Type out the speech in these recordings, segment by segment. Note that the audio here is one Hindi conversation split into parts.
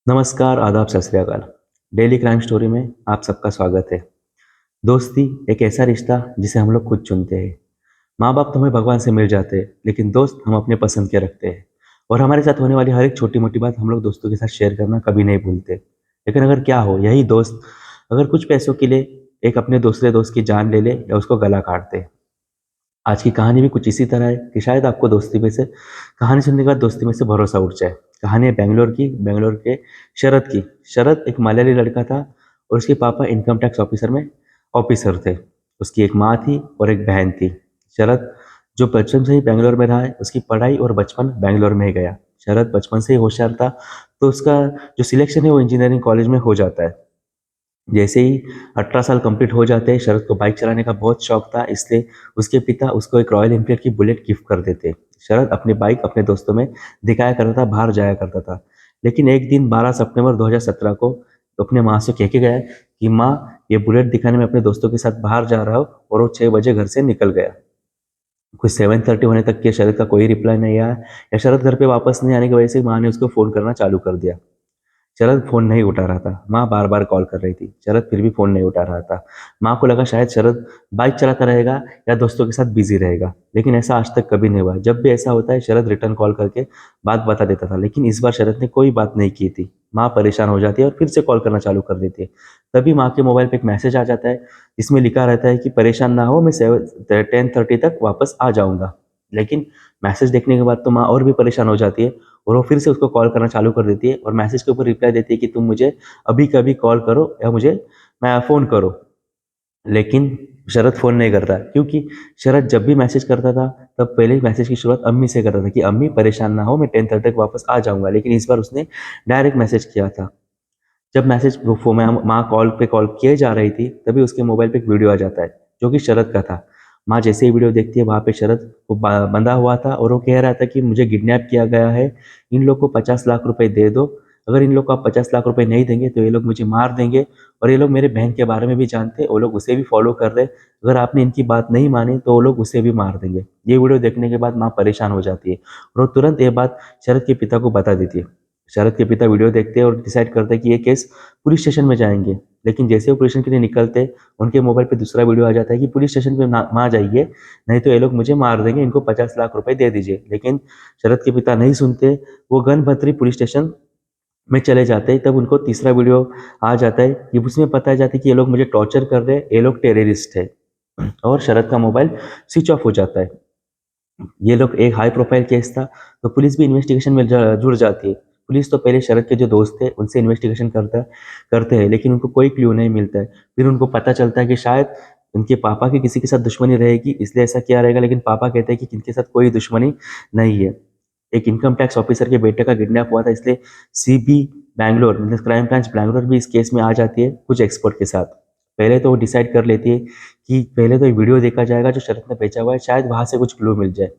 नमस्कार, आदाब, सत श्री अकाल। डेली क्राइम स्टोरी में आप सबका स्वागत है। दोस्ती एक ऐसा रिश्ता जिसे हम लोग खुद चुनते हैं। माँ-बाप तो हमें भगवान से मिल जाते हैं, लेकिन दोस्त हम अपने पसंद के रखते हैं। और हमारे साथ होने वाली हर एक छोटी-मोटी बात हम लोग दोस्तों के साथ शेयर करना कभी नहीं भूलते। लेकिन अगर क्या हो, यही दोस्त अगर कुछ पैसों के लिए एक अपने दूसरे दोस्त की जान ले ले या उसको गला काट दे। आज की कहानी भी कुछ इसी तरह है कि शायद आपको दोस्ती में से कहानी सुनने के बाद दोस्ती में से भरोसा उठ जाए। कहानी है बेंगलोर की, बेंगलोर के शरद की। शरद एक मलयाली लड़का था और उसके पापा इनकम टैक्स ऑफिसर में ऑफिसर थे। उसकी एक माँ थी और एक बहन थी। शरद जो बचपन से ही बेंगलोर में रहा है, उसकी पढ़ाई और बचपन बेंगलोर में ही गया। शरद बचपन से ही होशियार था, तो उसका जो सिलेक्शन है वो इंजीनियरिंग कॉलेज में हो जाता है। जैसे ही 18 साल कंप्लीट हो जाते हैं, शरद को बाइक चलाने का बहुत शौक था, इसलिए उसके पिता उसको एक रॉयल एनफील्ड की बुलेट गिफ्ट कर देते। शरद अपनी बाइक अपने दोस्तों में दिखाया करता था, बाहर जाया करता था। लेकिन एक दिन 12 सितंबर 2017 को अपने माँ से कह के गया कि माँ, ये बुलेट दिखाने में अपने दोस्तों के साथ बाहर जा रहा हूँ, और वो 6 बजे घर से निकल गया। कुछ 7:30 होने तक के शरद का कोई रिप्लाई नहीं आया, या शरद घर पे वापस नहीं आने की वजह से माँ ने उसको फ़ोन करना चालू कर दिया। शरद फ़ोन नहीं उठा रहा था। माँ बार-बार कॉल कर रही थी। शरद फिर भी फ़ोन नहीं उठा रहा था। माँ को लगा शायद शरद बाइक चलाता रहेगा या दोस्तों के साथ बिज़ी रहेगा। लेकिन ऐसा आज तक कभी नहीं हुआ। जब भी ऐसा होता है, शरद रिटर्न कॉल करके बात बता देता था। लेकिन इस बार शरद ने कोई बात नहीं की थी। माँ परेशान हो जाती है और फिर से कॉल करना चालू कर देती है। तभी माँ के मोबाइल पे एक मैसेज आ जाता है, जिसमें लिखा रहता है कि परेशान ना हो, मैं 10:30 तक वापस आ जाऊँगा। लेकिन मैसेज देखने के बाद तो माँ और भी परेशान हो जाती है, और वो फिर से उसको कॉल करना चालू कर देती है और मैसेज के ऊपर रिप्लाई देती है कि तुम मुझे अभी के अभी कॉल करो या मुझे मैं फ़ोन करो। लेकिन शरद फ़ोन नहीं करता, क्योंकि शरद जब भी मैसेज करता था, तब पहले मैसेज की शुरुआत अम्मी से करता था कि अम्मी परेशान ना हो, मैं 10:30 तक वापस आ जाऊँगा। लेकिन इस बार उसने डायरेक्ट मैसेज किया था। जब मैसेज वो फ़ो मैं माँ कॉल किए जा रही थी, तभी उसके मोबाइल पे एक वीडियो आ जाता है, जो कि शरद का था। माँ जैसे ही वीडियो देखती है, वहाँ पे शरद वो बंधा हुआ था और वो कह रहा था कि मुझे किडनैप किया गया है, इन लोग को 50 लाख रुपए दे दो। अगर इन लोग को आप 50 लाख रुपए नहीं देंगे, तो ये लोग मुझे मार देंगे, और ये लोग मेरे बहन के बारे में भी जानते हैं, वो लोग उसे भी फ़ॉलो कर रहे हैं। अगर आपने इनकी बात नहीं मानी, तो वो लोग उसे भी मार देंगे। ये वीडियो देखने के बाद माँ परेशान हो जाती है और वो तुरंत ये बात शरद के पिता को बता देती है। शरद के पिता वीडियो देखते हैं और डिसाइड करते हैं कि ये केस पुलिस स्टेशन में जाएँगे। लेकिन जैसे वो पुलिस स्टेशन के लिए निकलते, उनके मोबाइल पे दूसरा वीडियो आ जाता है कि पुलिस स्टेशन पे ना जाइए, नहीं तो ये लोग मुझे मार देंगे, इनको 50 लाख रुपए दे दीजिए। लेकिन शरद के पिता नहीं सुनते, वो गनभद्री पुलिस स्टेशन में चले जाते हैं। तब उनको तीसरा वीडियो आ जाता है कि उसमें पता जाता है कि ये लोग मुझे टॉर्चर कर रहे हैं, ये लोग टेररिस्ट है, और शरद का मोबाइल स्विच ऑफ हो जाता है। ये लोग एक हाई प्रोफाइल केस था, तो पुलिस भी इन्वेस्टिगेशन में जुड़ जाती है। पुलिस तो पहले शरद के जो दोस्त थे, उनसे इन्वेस्टिगेशन करते हैं, लेकिन उनको कोई क्लू नहीं मिलता है। फिर उनको पता चलता है कि शायद उनके पापा की किसी के साथ दुश्मनी रहेगी, इसलिए ऐसा किया रहेगा, लेकिन पापा कहते हैं कि इनके साथ कोई दुश्मनी नहीं है। एक इनकम टैक्स ऑफिसर के बेटे का किडनैप हुआ था, इसलिए सीबी बैंगलोर मतलब क्राइम ब्रांच बैंगलोर भी इस केस में आ जाती है कुछ एक्सपर्ट के साथ। पहले तो वो डिसाइड कर लेती है कि पहले तो ये वीडियो देखा जाएगा जो शरद ने भेजा हुआ है, शायद वहाँ से कुछ क्लू मिल जाए।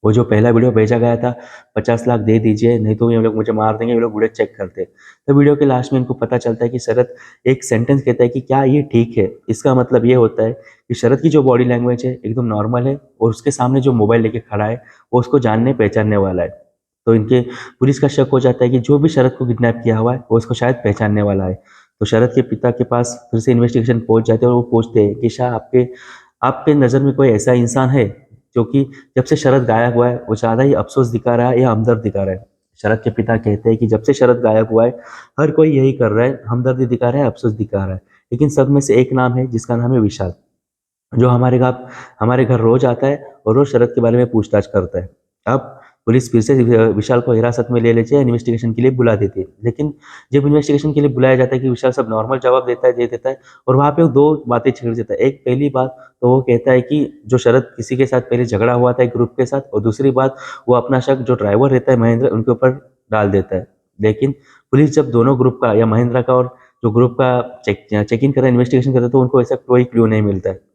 वो जो पहला वीडियो भेजा गया था, 50 लाख दे दीजिए, नहीं तो ये लोग मुझे मार देंगे, ये लोग वीडियो चेक करते। तो वीडियो के लास्ट में इनको पता चलता है कि शरद एक सेंटेंस कहता है कि क्या ये ठीक है? इसका मतलब ये होता है कि शरद की जो बॉडी लैंग्वेज है एकदम नॉर्मल है, और उसके सामने जो मोबाइल लेके खड़ा है, वो उसको जानने पहचानने वाला है। तो इनके पुलिस का शक हो जाता है कि जो भी शरद को किडनैप किया हुआ है, वो उसको शायद पहचानने वाला है। तो शरद के पिता के पास फिर से इन्वेस्टिगेशन पहुँच जाते हैं और वो पूछते हैं कि शाह आपके आपके नज़र में कोई ऐसा इंसान है, जो कि जब से शरद गायब हुआ है, वो ज़्यादा ही अफ़सोस दिखा रहा है या हमदर्द दिखा रहा है? शरद के पिता कहते हैं कि जब से शरद गायब हुआ है, हर कोई यही कर रहा है, हमदर्दी दिखा रहा है, अफ़सोस दिखा रहा है। लेकिन सब में से एक नाम है जिसका नाम है विशाल, जो हमारे घर रोज़ आता है और रोज़ शरद के बारे में पूछताछ करता है। अब पुलिस फिर से विशाल को हिरासत में ले लेती है, इन्वेस्टिगेशन के लिए बुला देती है। लेकिन जब इन्वेस्टिगेशन के लिए बुलाया जाता है कि विशाल सब नॉर्मल जवाब दे देता है, और वहाँ पे वो 2 बातें छेड़ देता है। एक पहली बात तो वो कहता है कि जो शरद किसी के साथ पहले झगड़ा हुआ था एक ग्रुप के साथ, और दूसरी बात वो अपना शक जो ड्राइवर रहता है महेंद्र, उनके ऊपर डाल देता है। लेकिन पुलिस जब दोनों ग्रुप का या महेंद्र का और जो ग्रुप का चेकिंग कर रहा है, इन्वेस्टिगेशन कर रहा है, तो उनको ऐसा कोई क्लू नहीं मिलता है।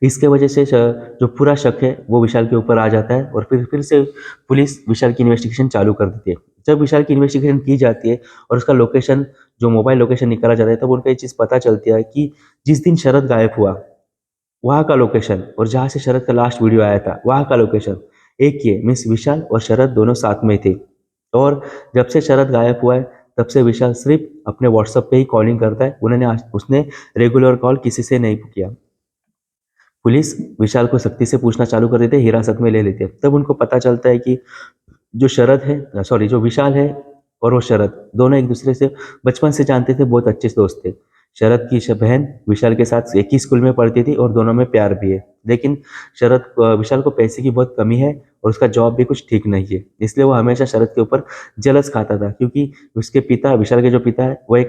इसके वजह से जो पूरा शक है वो विशाल के ऊपर आ जाता है, और फिर से पुलिस विशाल की इन्वेस्टिगेशन चालू कर देती है। जब विशाल की इन्वेस्टिगेशन की जाती है और उसका लोकेशन जो मोबाइल लोकेशन निकाला जाता है, तब उनको ये चीज़ पता चलती है कि जिस दिन शरद गायब हुआ, वहाँ का लोकेशन और जहाँ से शरद का लास्ट वीडियो आया था, वहाँ का लोकेशन एक ही है। मीन्स विशाल और शरद दोनों साथ में थे। और जब से शरद गायब हुआ है तब से विशाल सिर्फ अपने व्हाट्सएप पे ही कॉलिंग करता है। उसने रेगुलर कॉल किसी से नहीं किया। पुलिस विशाल को सख्ती से पूछना चालू कर देते, हिरासत में ले लेते। तब उनको पता चलता है कि जो शरद है, सॉरी, जो विशाल है और वो शरद दोनों एक दूसरे से बचपन से जानते थे, बहुत अच्छे दोस्त थे। शरद की बहन विशाल के साथ एक ही स्कूल में पढ़ती थी और दोनों में प्यार भी है। लेकिन विशाल को पैसे की बहुत कमी है और उसका जॉब भी कुछ ठीक नहीं है, इसलिए वो हमेशा शरद के ऊपर जलस खाता था, क्योंकि उसके पिता, विशाल के जो पिता है, वो एक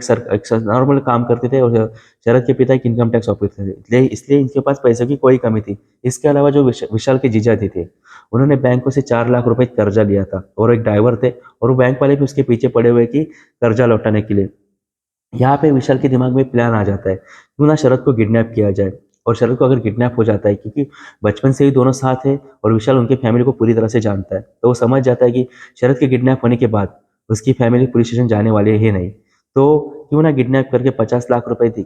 नॉर्मल काम करते थे और शरद के पिता एक इनकम टैक्स ऑफिसर थे। इसलिए इनके पास पैसे की कोई कमी थी। इसके अलावा जो विशाल के जीजा जी थे, उन्होंने बैंकों से 4 लाख रुपए कर्जा लिया था और एक ड्राइवर थे, और वो बैंक वाले भी उसके पीछे पड़े हुए कि कर्जा लौटाने के लिए। यहाँ पे विशाल के दिमाग में प्लान आ जाता है, क्यों ना शरद को किडनैप किया जाए। और शरद को अगर किडनैप हो जाता है, क्योंकि बचपन से ही दोनों साथ हैं और विशाल उनके फैमिली को पूरी तरह से जानता है, तो वो समझ जाता है कि शरद के किडनैप होने के बाद उसकी फैमिली पुलिस स्टेशन जाने वाले ही नहीं। तो क्यों ना किडनैप करके 50 लाख रुपए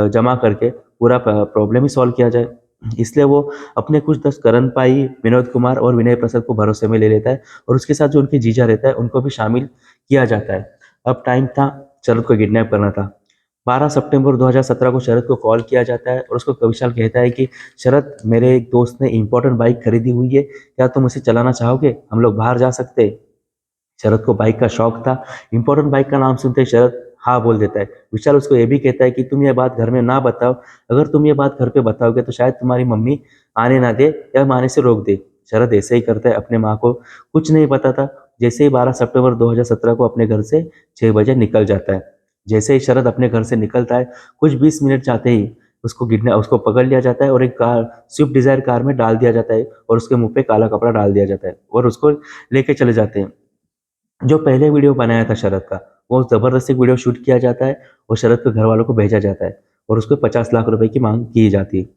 जमा करके पूरा प्रॉब्लम ही सॉल्व किया जाए। इसलिए वो अपने कुछ दोस्त करण पाई, विनोद कुमार और विनय प्रसाद को भरोसे में ले लेता है, और उसके साथ जो उनके जीजा रहता है उनको भी शामिल किया जाता है। अब टाइम था शरद को किडनैप करना था। 12 सितंबर 2017 को शरद को कॉल किया जाता है और उसको विशाल कहता है कि शरद, मेरे एक दोस्त ने इंपॉर्टेंट बाइक खरीदी हुई है, क्या तुम उसे चलाना चाहोगे? हम लोग बाहर जा सकते हैं। शरद को बाइक का शौक था। इंपॉर्टेंट बाइक का नाम सुनते ही शरद हाँ बोल देता है। विशाल उसको ये भी कहता है कि तुम ये बात घर में ना बताओ, अगर तुम ये बात घर पे बताओगे तो शायद तुम्हारी मम्मी आने ना दे या आने से रोक दे। शरद ऐसे ही करता है, अपने माँ को कुछ नहीं पता था। जैसे ही 12 सितंबर 2017 को अपने घर से 6 बजे निकल जाता है। जैसे ही शरद अपने घर से निकलता है, कुछ 20 मिनट जाते ही उसको पकड़ लिया जाता है और एक कार, स्विफ्ट डिजायर कार में डाल दिया जाता है, और उसके मुंह पे काला कपड़ा डाल दिया जाता है और उसको लेके चले जाते हैं। जो पहले वीडियो बनाया था शरद का, वो जबरदस्ती वीडियो शूट किया जाता है और शरद के घर वालों को भेजा जाता है और उसको 50 लाख रुपए की मांग की जाती है।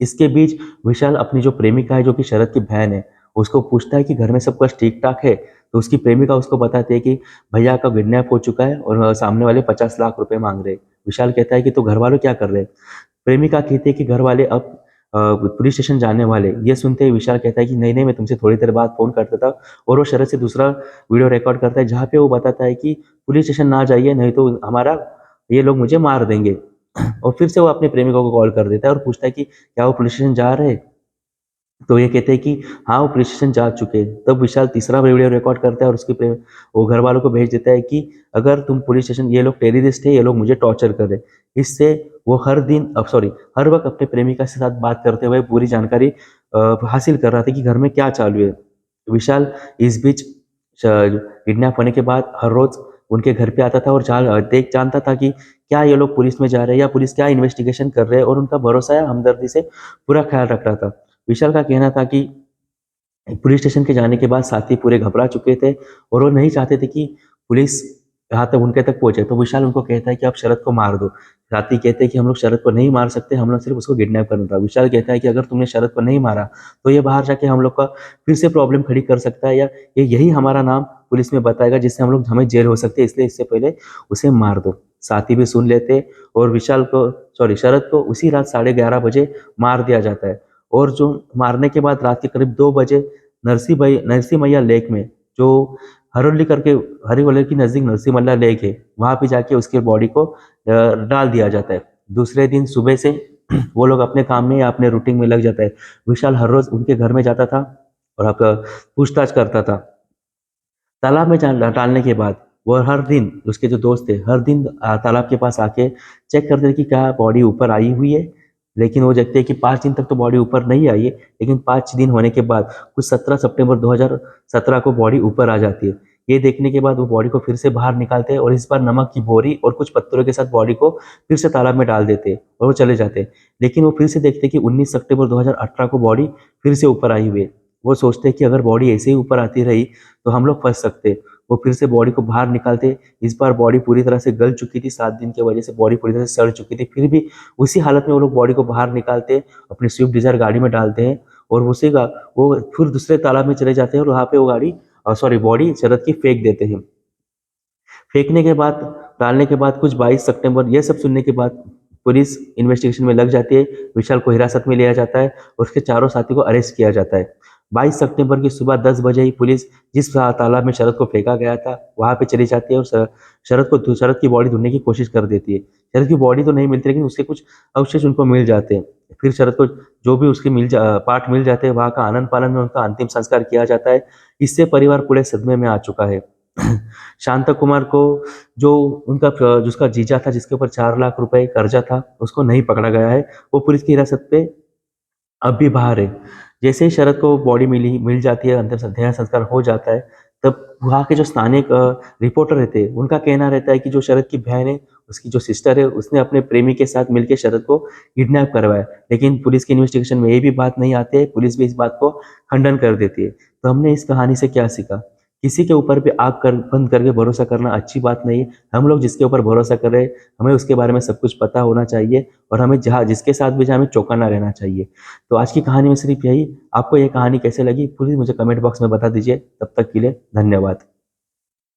इसके बीच विशाल अपनी जो प्रेमिका है, जो कि शरद की बहन है, उसको पूछता है कि घर में सब कुछ ठीक ठाक है। तो उसकी प्रेमिका उसको बताती है कि भैया का किडनैप हो चुका है और सामने वाले 50 लाख रुपए मांग रहे हैं। विशाल कहता है कि तो घर वालों क्या कर रहे हैं? प्रेमिका कहती है कि घर वाले अब पुलिस स्टेशन जाने वाले। ये सुनते ही विशाल कहता है कि नहीं नहीं, मैं तुमसे थोड़ी देर बाद फोन करता था, और वो शरद से दूसरा वीडियो रिकॉर्ड करता है जहाँ पे वो बताता है कि पुलिस स्टेशन ना जाइए, नहीं तो हमारा ये लोग मुझे मार देंगे। और फिर से वो अपने प्रेमिका को कॉल कर देता है और पूछता है कि क्या वो पुलिस स्टेशन जा रहे हैं? तो ये कहते हैं कि हाँ, वो पुलिस स्टेशन जा चुके हैं। तब विशाल तीसरा वीडियो रिकॉर्ड करता है और वो घर वालों को भेज देता है कि अगर तुम पुलिस स्टेशन, ये लोग टेररिस्ट है, ये लोग मुझे टॉर्चर कर रहे। इससे वो हर वक्त अपने प्रेमिका के साथ बात करते हुए पूरी जानकारी हासिल कर रहा था कि घर में क्या चालू है। विशाल इस बीच किडनैप होने के बाद हर रोज उनके घर पे आता था और जानता था कि क्या ये लोग पुलिस में जा रहे हैं या पुलिस क्या इन्वेस्टिगेशन कर रहे हैं, और उनका भरोसा या हमदर्दी से पूरा ख्याल रख रहा था। विशाल का कहना था कि पुलिस स्टेशन के जाने के बाद साथी पूरे घबरा चुके थे और वो नहीं चाहते थे कि पुलिस यहाँ तक उनके तक पहुंचे। तो विशाल उनको कहता है कि आप शरद को मार दो। साथी कहते हैं कि हम लोग शरद को नहीं मार सकते, हम लोग सिर्फ उसको किडनैप करना था। विशाल कहता है कि अगर तुमने शरद को नहीं मारा तो ये बाहर जाके हम लोग का फिर से प्रॉब्लम खड़ी कर सकता है, या ये यही हमारा नाम पुलिस में बताएगा जिससे हमें जेल हो सकती है, इसलिए इससे पहले उसे मार दो। साथी भी सुन लेते और शरद को उसी रात 11:30 बजे मार दिया जाता है। और जो मारने के बाद रात के करीब 2 बजे नरसी मैया लेक में, जो हरोली करके हरिवलर की नजदीक नरसी मल्ला लेक है, वहां पे जाके उसके बॉडी को डाल दिया जाता है। दूसरे दिन सुबह से वो लोग अपने काम में या अपने रूटीन में लग जाता है। विशाल हर रोज उनके घर में जाता था और आपका पूछताछ करता था। तालाब में डालने के बाद वो हर दिन, उसके जो दोस्त थे, हर दिन तालाब के पास आके चेक करते थे कि क्या बॉडी ऊपर आई हुई है। लेकिन वो देखते हैं कि 5 दिन तक तो बॉडी ऊपर नहीं आई है, लेकिन 5 दिन होने के बाद कुछ 17 सितंबर 2017 को बॉडी ऊपर आ जाती है। ये देखने के बाद वो बॉडी को फिर से बाहर निकालते हैं और इस बार नमक की बोरी और कुछ पत्थरों के साथ बॉडी को फिर से तालाब में डाल देते हैं और वो चले जाते हैं। लेकिन वो फिर से देखते हैं कि 19 सितंबर 2018 को बॉडी फिर से ऊपर आई हुई है। वो सोचते हैं कि अगर बॉडी ऐसे ही ऊपर आती रही तो हम लोग फंस सकते हैं। वो फिर से बॉडी को बाहर निकालते। इस बार बॉडी पूरी तरह से गल चुकी थी, 7 दिन की वजह से बॉडी पूरी तरह से सड़ चुकी थी। फिर भी उसी हालत में वो लोग बॉडी को बाहर निकालते, अपनी स्विफ्ट डिजायर गाड़ी में डालते हैं और वो फिर दूसरे तालाब में चले जाते हैं और वहाँ पे वो बॉडी शरद की फेंक देते हैं। फेंकने के बाद, डालने के बाद कुछ 22 सितंबर, ये सब सुनने के बाद पुलिस इन्वेस्टिगेशन में लग जाती है। विशाल को हिरासत में लिया जाता है और उसके चारों साथी को अरेस्ट किया जाता है। 22 सितंबर की सुबह 10 बजे ही पुलिस जिस तालाब में शरद को फेंका गया था वहां पे चली जाती है और शरद की बॉडी ढूंढने की कोशिश कर देती है। शरद की बॉडी तो नहीं मिलती लेकिन उसके कुछ अवशेष उनको मिल जाते हैं। फिर शरद को जो भी उसके पार्ट मिल जाते हैं वहां का आनंद पालन में उनका अंतिम संस्कार किया जाता है। इससे परिवार पूरे सदमे में आ चुका है। शांता कुमार को जो जिसका जीजा था जिसके ऊपर 4 लाख रुपए कर्जा था उसको नहीं पकड़ा गया है। वो पुलिस की हिरासत पे अब भी बाहर है। जैसे ही शरद को बॉडी मिल जाती है, अंतिम देह संस्कार हो जाता है, तब वहाँ के जो स्थानीय रिपोर्टर रहते हैं उनका कहना रहता है कि जो शरद की बहन है, उसकी जो सिस्टर है, उसने अपने प्रेमी के साथ मिलकर शरद को किडनैप करवाया। लेकिन पुलिस की इन्वेस्टिगेशन में ये भी बात नहीं आती है, पुलिस भी इस बात को खंडन कर देती है। तो हमने इस कहानी से क्या सीखा? किसी के ऊपर भी बंद करके भरोसा करना अच्छी बात नहीं है। हम लोग जिसके ऊपर भरोसा कर रहे हैं, हमें उसके बारे में सब कुछ पता होना चाहिए और हमें जहाँ जिसके साथ भी जाए हमें चौकन्ना रहना चाहिए। तो आज की कहानी में सिर्फ यही। आपको ये कहानी कैसे लगी प्लीज मुझे कमेंट बॉक्स में बता दीजिए। तब तक के लिए धन्यवाद।